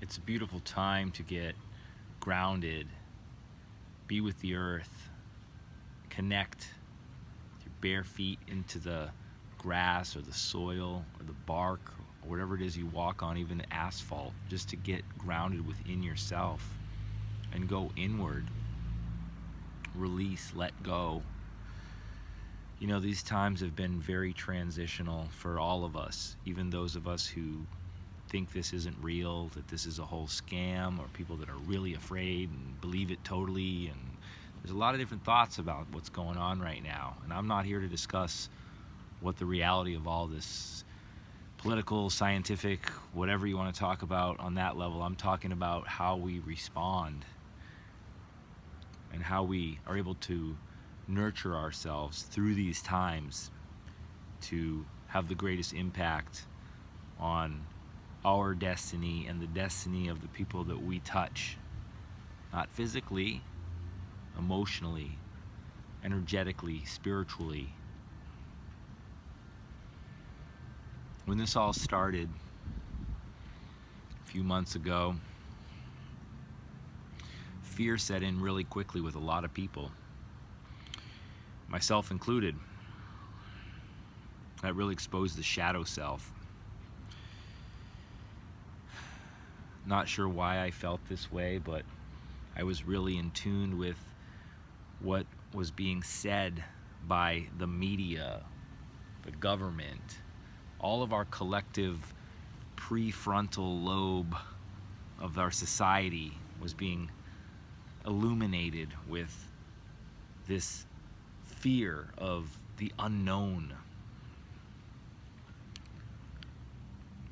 It's a beautiful time to get grounded, be with the earth, connect with your bare feet into the grass or the soil or the bark or whatever it is you walk on, even asphalt, just to get grounded within yourself and go inward. Release, let go. You know, these times have been very transitional for all of us, even those of us who think this isn't real, that this is a whole scam, or people that are really afraid and believe it totally. And there's a lot of different thoughts about what's going on right now. And I'm not here to discuss what the reality of all this political, scientific, whatever you want to talk about on that level. I'm talking about how we respond and how we are able to nurture ourselves through these times to have the greatest impact on our destiny and the destiny of the people that we touch, not physically, emotionally, energetically, spiritually. When this all started a few months ago, fear set in really quickly with a lot of people, myself included. That really exposed the shadow self. Not sure why I felt this way, but I was really in tune with what was being said by the media, the government, all of our collective prefrontal lobe of our society was being illuminated with this fear of the unknown.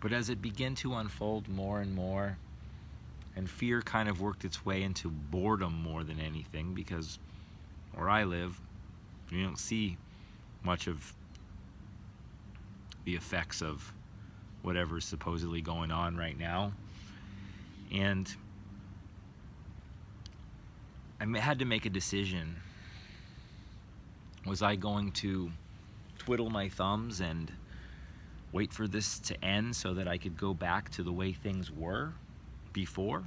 But as it began to unfold more and more, and fear kind of worked its way into boredom more than anything, because where I live, you don't see much of the effects of whatever's supposedly going on right now. And I had to make a decision. Was I going to twiddle my thumbs and wait for this to end so that I could go back to the way things were before?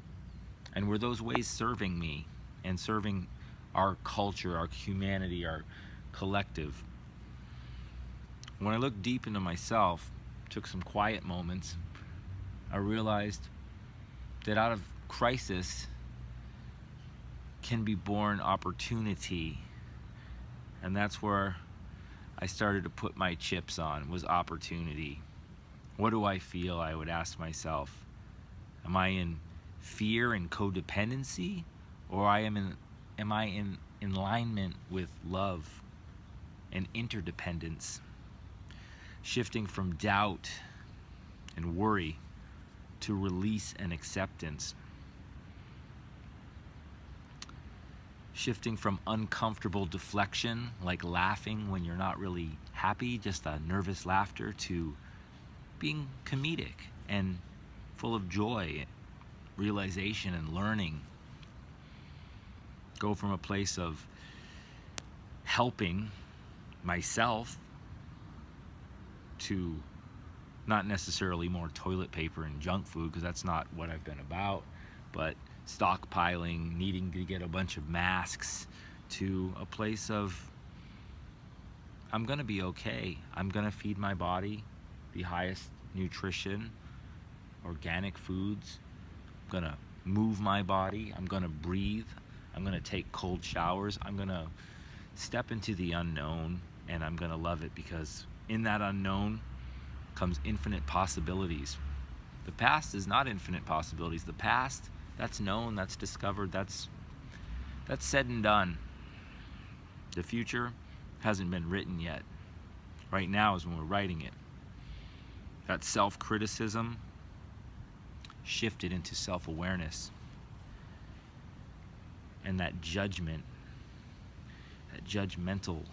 And were those ways serving me and serving our culture, our humanity, our collective? When I looked deep into myself, took some quiet moments, I realized that out of crisis can be born opportunity. And that's where I started to put my chips on, was opportunity. What do I feel? I would ask myself. Am I in fear and codependency, or am I in alignment with love and interdependence? Shifting from doubt and worry to release and acceptance. Shifting from uncomfortable deflection, like laughing when you're not really happy, just a nervous laughter, to being comedic and full of joy, realization, and learning. Go from a place of helping myself to not necessarily more toilet paper and junk food, because that's not what I've been about, but stockpiling, needing to get a bunch of masks, to a place of I'm gonna be okay. I'm gonna feed my body the highest nutrition, organic foods. I'm gonna move my body. I'm gonna breathe. I'm gonna take cold showers. I'm gonna step into the unknown, and I'm gonna love it, because in that unknown comes infinite possibilities. The past is not infinite possibilities. The past, that's known, that's discovered, that's said and done. The future hasn't been written yet. Right now is when we're writing it. That self-criticism shifted into self-awareness. And that judgment, that judgmental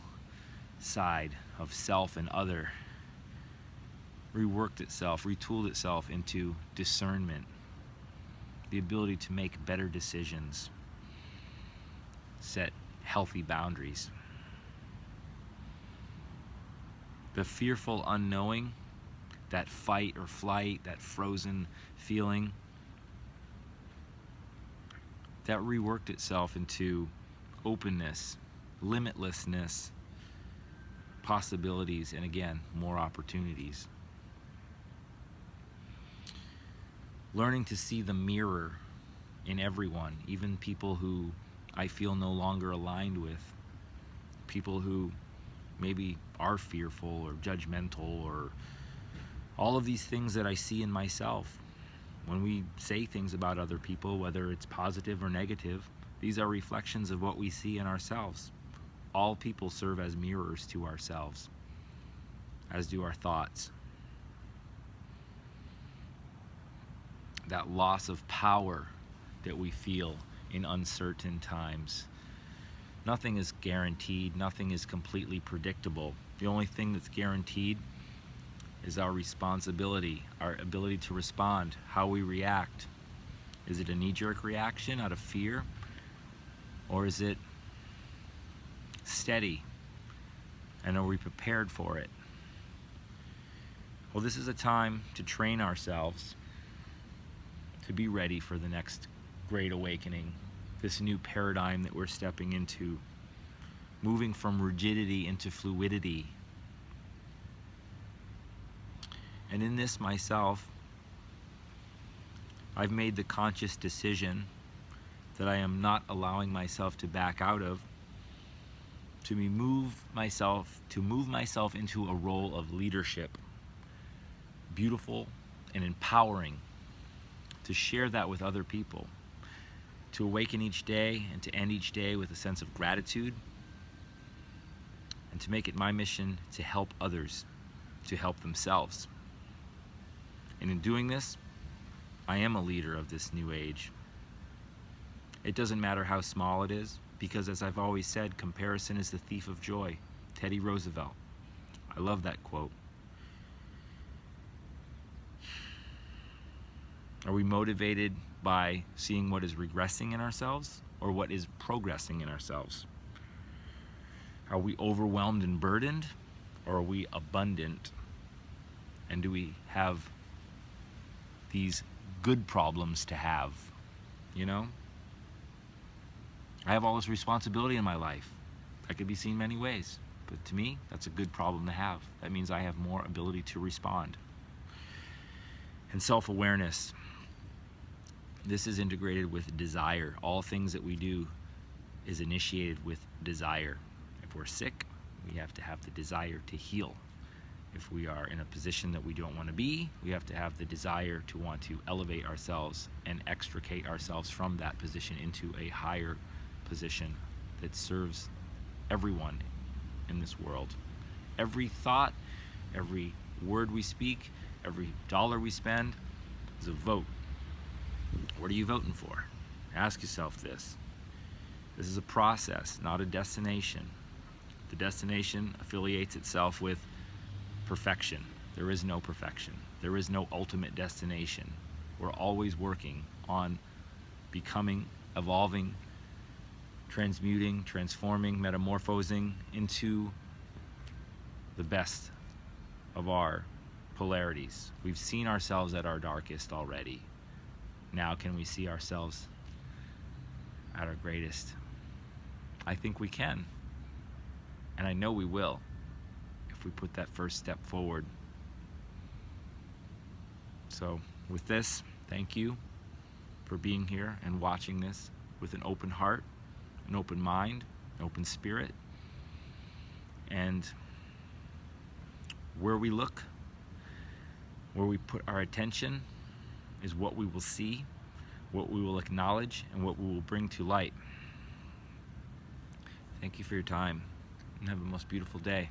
side of self and other, reworked itself, retooled itself into discernment, the ability to make better decisions, set healthy boundaries. The fearful unknowing, that fight or flight, that frozen feeling, that reworked itself into openness, limitlessness, possibilities, and again, more opportunities. Learning to see the mirror in everyone, even people who I feel no longer aligned with, people who maybe are fearful or judgmental, or all of these things that I see in myself. When we say things about other people, whether it's positive or negative, these are reflections of what we see in ourselves. All people serve as mirrors to ourselves, as do our thoughts. That loss of power that we feel in uncertain times. Nothing is guaranteed, nothing is completely predictable. The only thing that's guaranteed is our responsibility, our ability to respond, how we react. Is it a knee-jerk reaction out of fear? Or is it steady? And are we prepared for it? Well, this is a time to train ourselves to be ready for the next great awakening, this new paradigm that we're stepping into, moving from rigidity into fluidity. And in this myself, I've made the conscious decision that I am not allowing myself to back out of, to move myself into a role of leadership, beautiful and empowering, to share that with other people, to awaken each day and to end each day with a sense of gratitude, and to make it my mission to help others, to help themselves. And in doing this, I am a leader of this new age. It doesn't matter how small it is, because as I've always said, comparison is the thief of joy. Teddy Roosevelt. I love that quote. Are we motivated by seeing what is regressing in ourselves or what is progressing in ourselves? Are we overwhelmed and burdened, or are we abundant? And do we have these good problems to have? You know? I have all this responsibility in my life. That could be seen many ways. But to me, that's a good problem to have. That means I have more ability to respond. And self-awareness. This is integrated with desire. All things that we do is initiated with desire. If we're sick, we have to have the desire to heal. If we are in a position that we don't want to be, we have to have the desire to want to elevate ourselves and extricate ourselves from that position into a higher position that serves everyone in this world. Every thought, every word we speak, every dollar we spend is a vote. What are you voting for? Ask yourself this. This is a process, not a destination. The destination affiliates itself with perfection. There is no perfection. There is no ultimate destination. We're always working on becoming, evolving, transmuting, transforming, metamorphosing into the best of our polarities. We've seen ourselves at our darkest already. Now can we see ourselves at our greatest? I think we can. And I know we will if we put that first step forward. So with this, thank you for being here and watching this with an open heart, an open mind, an open spirit. And where we look, where we put our attention, is what we will see, what we will acknowledge, and what we will bring to light. Thank you for your time, and have the most beautiful day.